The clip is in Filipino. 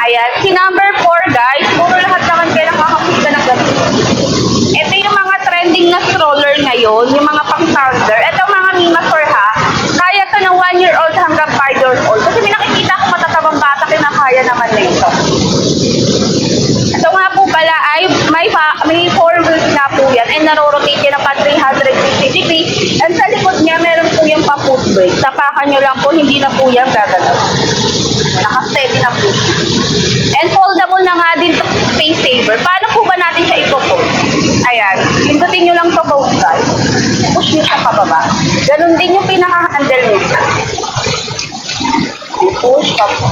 Ayan. Si number 4, guys, puro lahat naman kayo nakakakita ng ganito. Ito yung mga trending na stroller ngayon, yung mga pang-toddler. Ito mga Mimafor ha. Kaya to ng 1-year-old hanggang 5 years old. Kasi may nakikita ko matatabang bata, kinakaya naman na ito. Ito nga po pala ay may 4 wheels na po yan and naro-rotate yan pa 360 degrees. And sa likod niya meron po yung pa-foot brake. Tapakan nyo lang po, hindi na po yan gagalaw. Naka-steady na po. And foldable na nga din to, space saver. Paano po ba natin siya ipo-fold? Ayan, pindutin nyo lang to both sides. Push nyo siya pababa. Ganun din yung pinaka-handle nyo. Push, pa-push.